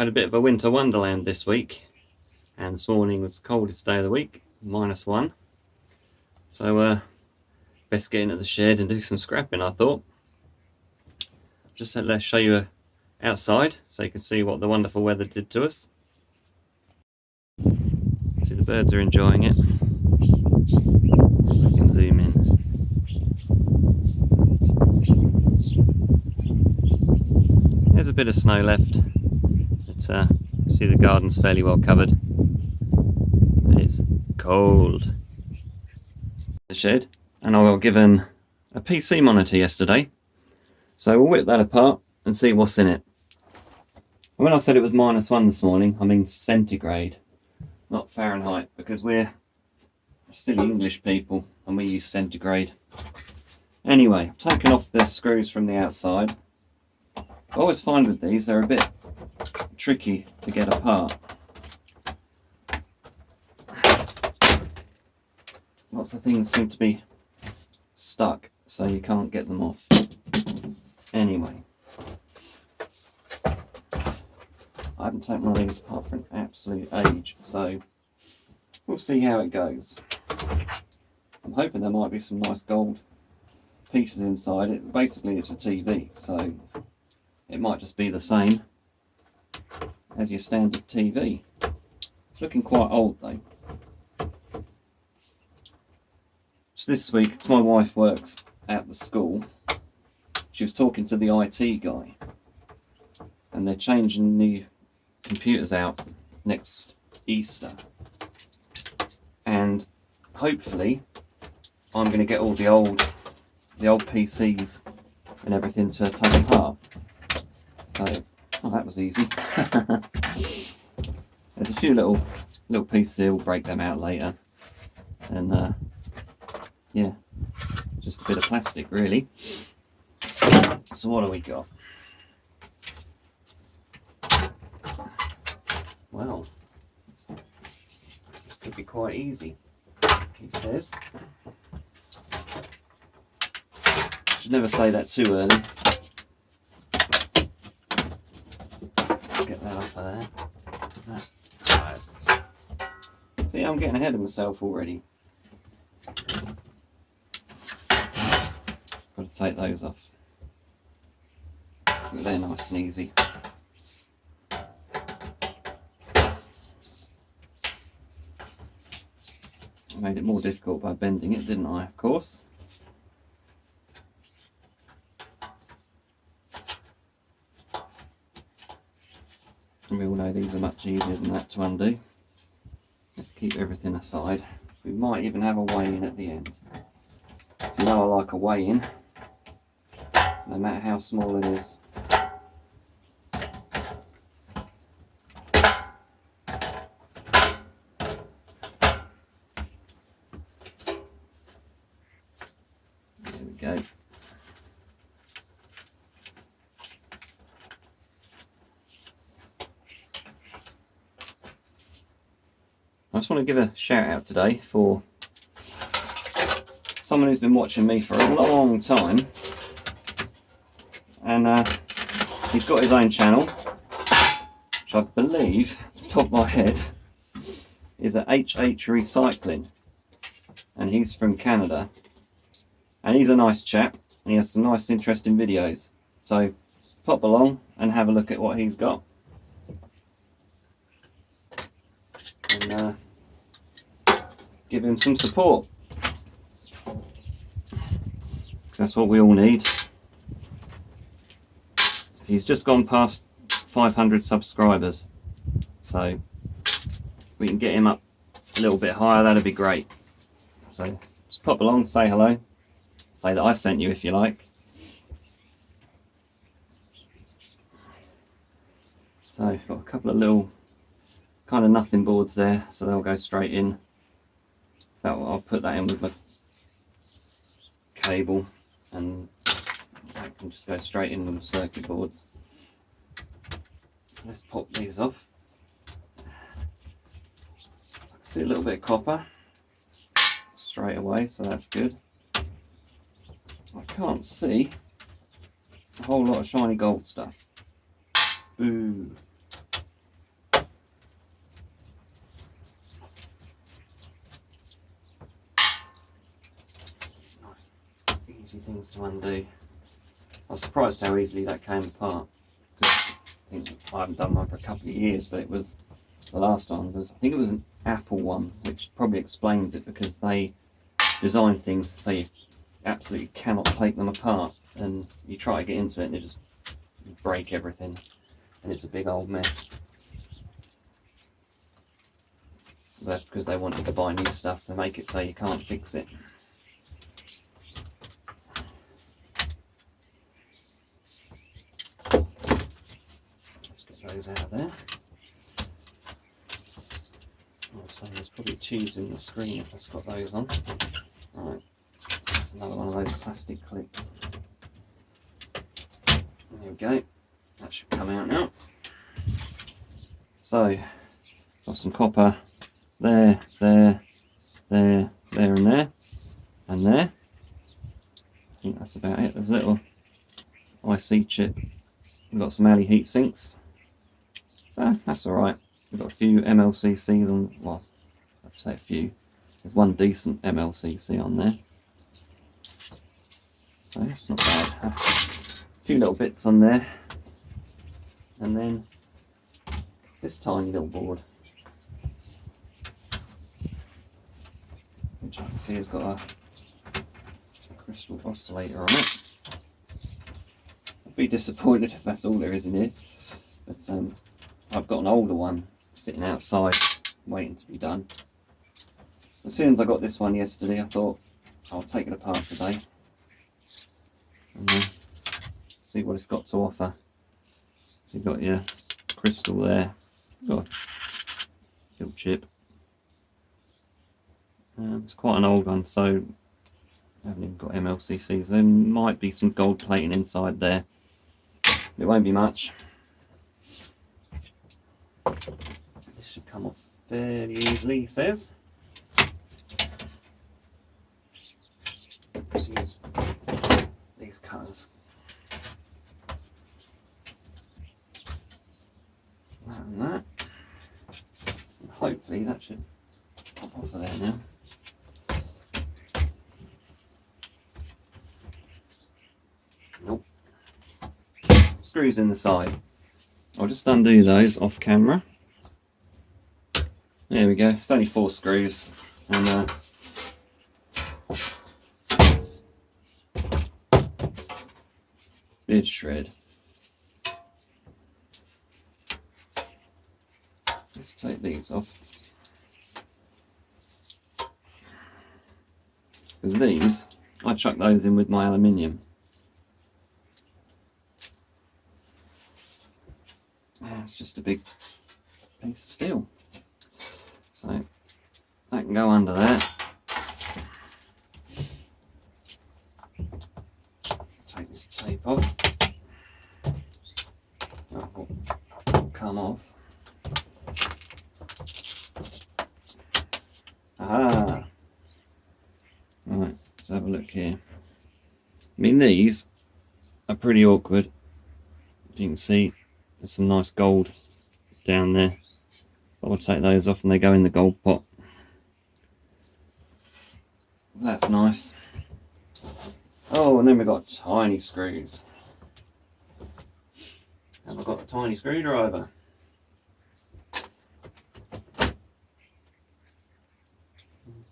Had a bit of a winter wonderland this week, and this morning was the coldest day of the week, -1. So best get into the shed and do some scrapping, I thought. Let's show you outside so you can see what the wonderful weather did to us. See, the birds are enjoying it. I can zoom in. There's a bit of snow left, but see the garden's fairly well covered. It's cold. The shed, and I got given a PC monitor yesterday, so we'll whip that apart and see what's in it. When I said it was -1 this morning, I mean centigrade, not Fahrenheit, because we're silly English people and we use centigrade. Anyway, I've taken off the screws from the outside. I always find with these they're a bit tricky to get apart. Lots of things seem to be stuck, so you can't get them off. Anyway, I haven't taken one of these apart for an absolute age, so we'll see how it goes. I'm hoping there might be some nice gold pieces inside it. Basically it's a TV, so it might just be the same as your standard TV. It's looking quite old though. So this week, as my wife works at the school, she was talking to the IT guy, and they're changing the computers out next Easter, and hopefully I'm going to get all the old PCs and everything to take apart. So, oh, that was easy. There's a few little pieces here. We'll break them out later, and yeah, just a bit of plastic really. So what do we got? Well, this could be quite easy, he says. Should never say that too early. Get that off of there. What's that? Nice. See, I'm getting ahead of myself already. Got to take those off. But they're nice and easy. I made it more difficult by bending it, didn't I, of course? And we all know these are much easier than that to undo. Let's keep everything aside. We might even have a weigh-in at the end. So you know I like a weigh-in, no matter how small it is. There we go. I just want to give a shout out today for someone who's been watching me for a long time, and he's got his own channel, which I believe, off the top of my head, is at HH Recycling, and he's from Canada, and he's a nice chap, and he has some nice interesting videos, so pop along and have a look at what he's got. And give him some support, because that's what we all need. He's just gone past 500 subscribers, so if we can get him up a little bit higher, that'd be great. So just pop along, say hello, say that I sent you if you like. So I've got a couple of little kind of nothing boards there, so they'll go straight in. I'll put that in with my cable, and that can just go straight in with the circuit boards. Let's pop these off. I can see a little bit of copper straight away, so that's good. I can't see a whole lot of shiny gold stuff. Boo. things to undo. I was surprised how easily that came apart. I think I haven't done one for a couple of years, but it was the last one was, I think it was an Apple one, which probably explains it, because they design things so you absolutely cannot take them apart, and you try to get into it and you just break everything, and it's a big old mess. That's because they wanted to buy new stuff to make it so you can't fix it. Let's get those out of there. So there's probably tubes in the screen if I've got those on. Right, that's another one of those plastic clips. There we go. That should come out now. So, got some copper there, there, there, there and there, and there. I think that's about it. There's a little IC chip. We've got some alley heat sinks. So, that's alright. We've got a few MLCCs on, well, I have to say a few. There's one decent MLCC on there. So it's not bad. A few little bits on there. And then this tiny little board, which I can see has got a crystal oscillator on it. I'd be disappointed if that's all there is in here. But I've got an older one sitting outside waiting to be done. As soon as I got this one yesterday, I thought I'll take it apart today and see what it's got to offer. So you've got your crystal there, got a little chip. It's quite an old one, so I haven't even got MLCCs. There might be some gold plating inside there. It won't be much. This should come off fairly easily, he says. Let's use these cutters. That and that. And hopefully that should pop off of there now. Nope. Screws in the side. I'll just undo those off camera. There we go. It's only 4 screws, and bit shred. Let's take these off, because these, I chuck those in with my aluminium. It's just a big piece of steel, so that can go under there. Take this tape off. That will come off. Aha! Right, let's have a look here. I mean, these are pretty awkward. If you can see, there's some nice gold down there. I'll take those off and they go in the gold pot. That's nice. Oh, and then we've got tiny screws. And I've got a tiny screwdriver.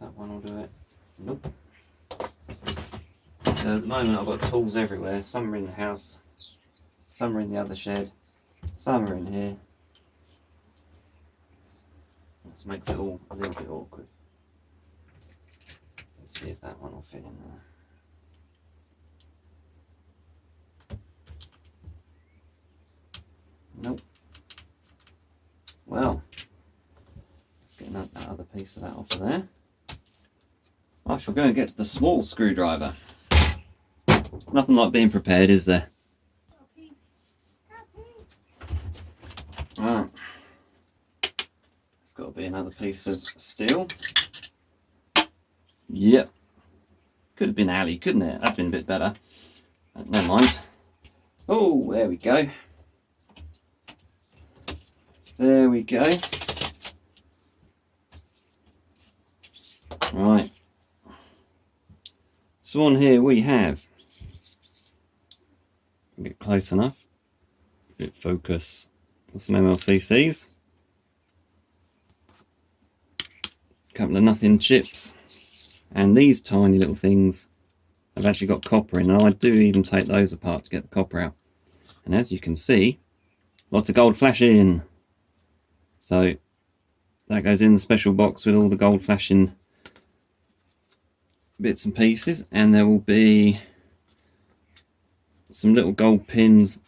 That one will do it. Nope. So at the moment I've got tools everywhere. Some are in the house, some are in the other shed, some are in here. This makes it all a little bit awkward. Let's see if that one will fit in there. Nope. Well, let's get that other piece of that off of there. I shall go and get to the small screwdriver. Nothing like being prepared, is there? Right. It's got to be another piece of steel. Yep. Could have been alley, couldn't it? That'd been a bit better. Never mind. Oh, there we go. There we go. Right. So on here we have Get close enough. Bit focus. Some MLCCs. A couple of nothing chips. And these tiny little things have actually got copper in, and I do even take those apart to get the copper out. And as you can see, lots of gold flashing. So that goes in the special box with all the gold flashing bits and pieces, and there will be some little gold pins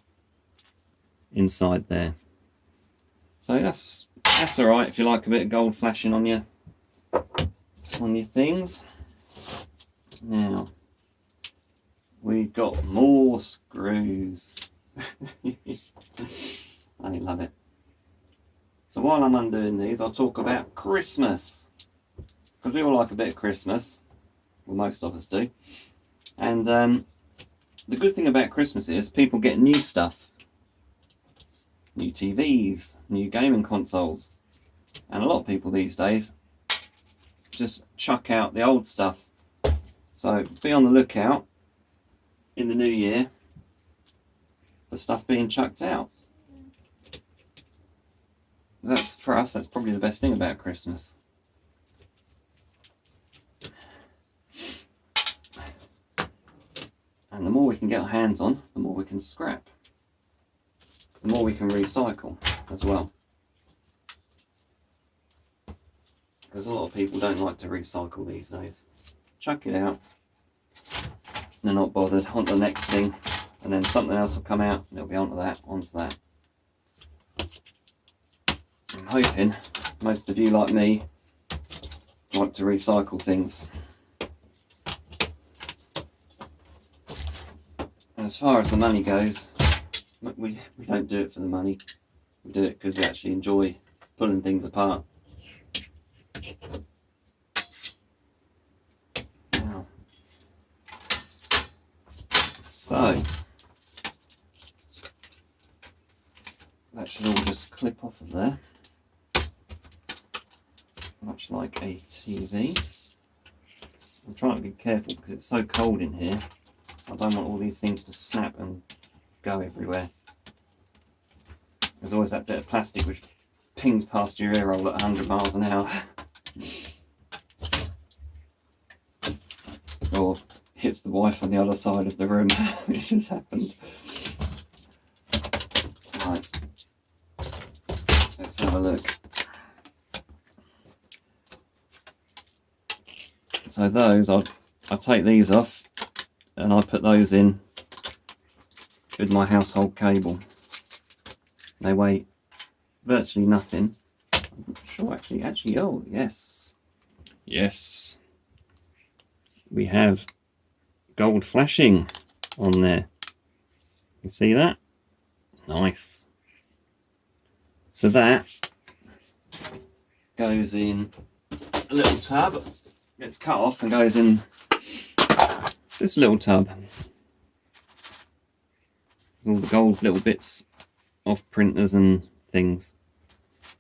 inside there. So that's alright if you like a bit of gold flashing on your things. Now we've got more screws. I love it. So while I'm undoing these, I'll talk about Christmas, because we all like a bit of Christmas. Well, most of us do. And the good thing about Christmas is people get new stuff. New TVs, new gaming consoles. And a lot of people these days just chuck out the old stuff. So be on the lookout in the new year for stuff being chucked out. That's, for us, that's probably the best thing about Christmas. And the more we can get our hands on, the more we can scrap. The more we can recycle as well. Because a lot of people don't like to recycle these days. Chuck it out. They're not bothered. On to the next thing. And then something else will come out and it'll be onto that, onto that. I'm hoping most of you, like me, like to recycle things. And as far as the money goes, we don't do it for the money. We do it because we actually enjoy pulling things apart. Now, so that should all just clip off of there, much like a TV. I'm trying to be careful because it's so cold in here. I don't want all these things to snap and go everywhere. There's always that bit of plastic which pings past your ear roll at 100 miles an hour. Or hits the wife on the other side of the room, which has happened. Right, let's have a look. So those, I'll take these off and I put those in with my household cable. They weigh virtually nothing. I'm not sure actually, oh yes. Yes. We have gold flashing on there. You see that? Nice. So that goes in a little tub, gets cut off and goes in this little tub. All the gold little bits off printers and things.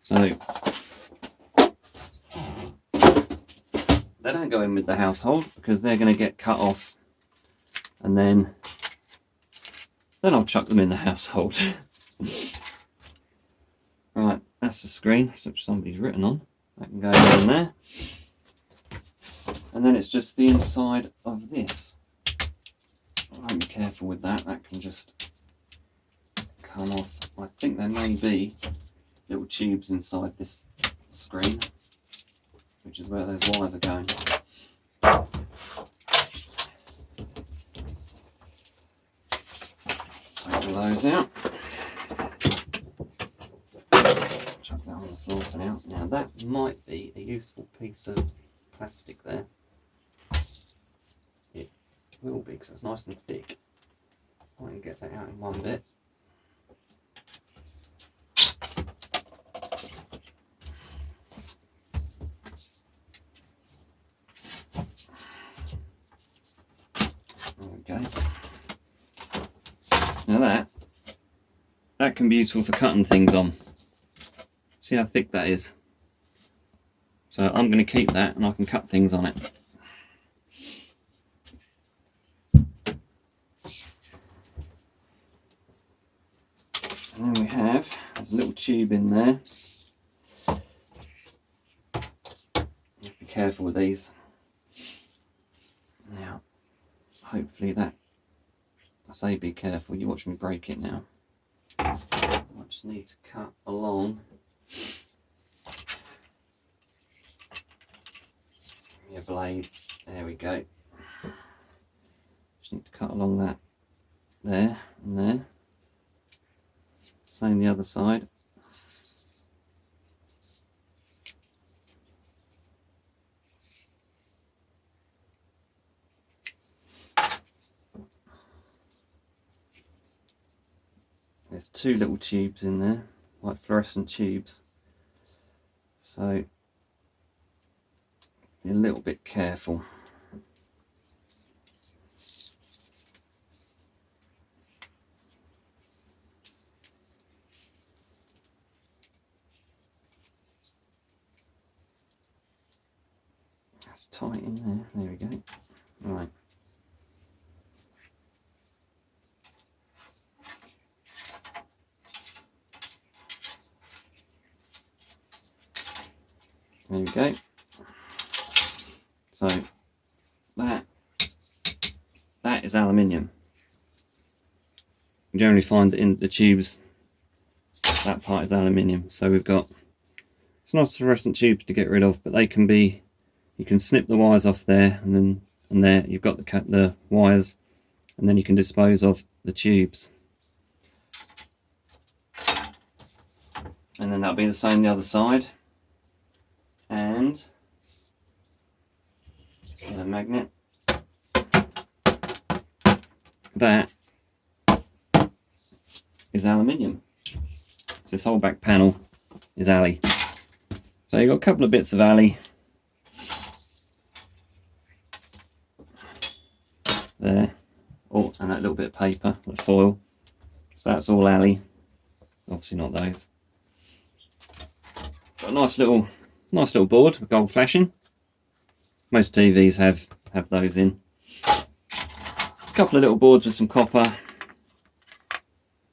So they don't go in with the household because they're going to get cut off, and then I'll chuck them in the household. Right, that's the screen, which somebody's written on. That can go in there. And then it's just the inside of this. I'll be careful with that, that can just come off. I think there may be little tubes inside this screen, which is where those wires are going. Take all those out. Chuck that on the floor for now. Now that might be a useful piece of plastic there. It will be because it's nice and thick. I can get that out in one bit. There we go. Now that can be useful for cutting things on. See how thick that is? So I'm going to keep that and I can cut things on it. drive. There's a little tube in there. You have to be careful with these. Now, hopefully that, I say be careful, you watch me break it now. I just need to cut along your blade. There we go. Just need to cut along that there and there. Same the other side. There's two little tubes in there, like fluorescent tubes. So be a little bit careful. That's tight in there. There we go. Right. There we go. So that is aluminium. You generally find that in the tubes, that part is aluminium. So we've got, it's not fluorescent tubes to get rid of, but they can be, you can snip the wires off there, and there you've got the wires, and then you can dispose of the tubes. And then that'll be the same the other side. And get a magnet. That is aluminium. So this whole back panel is alley. So you've got a couple of bits of alley there. Oh, and that little bit of paper, the foil. So that's all alley. Obviously not those. Got a nice little board with gold flashing. Most TVs have those in. A couple of little boards with some copper,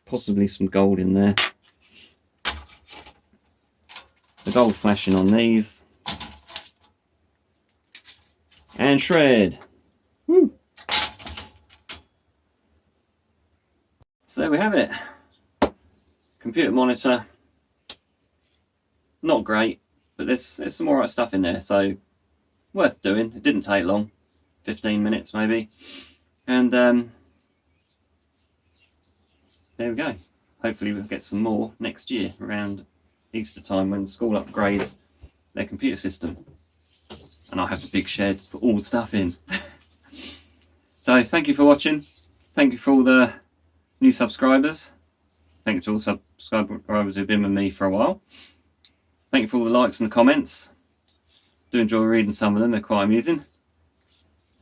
possibly some gold in there. The gold flashing on these. And shred. Woo. So there we have it. Computer monitor. Not great, but there's some alright stuff in there, so worth doing. It didn't take long, 15 minutes maybe. And there we go. Hopefully we'll get some more next year around Easter time when the school upgrades their computer system. And I'll have the big shed for all the stuff in. So thank you for watching. Thank you for all the new subscribers. Thank you to all the subscribers who've been with me for a while. Thank you for all the likes and the comments. Do enjoy reading some of them, they're quite amusing.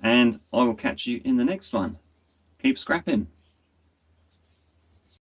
And I will catch you in the next one. Keep scrapping.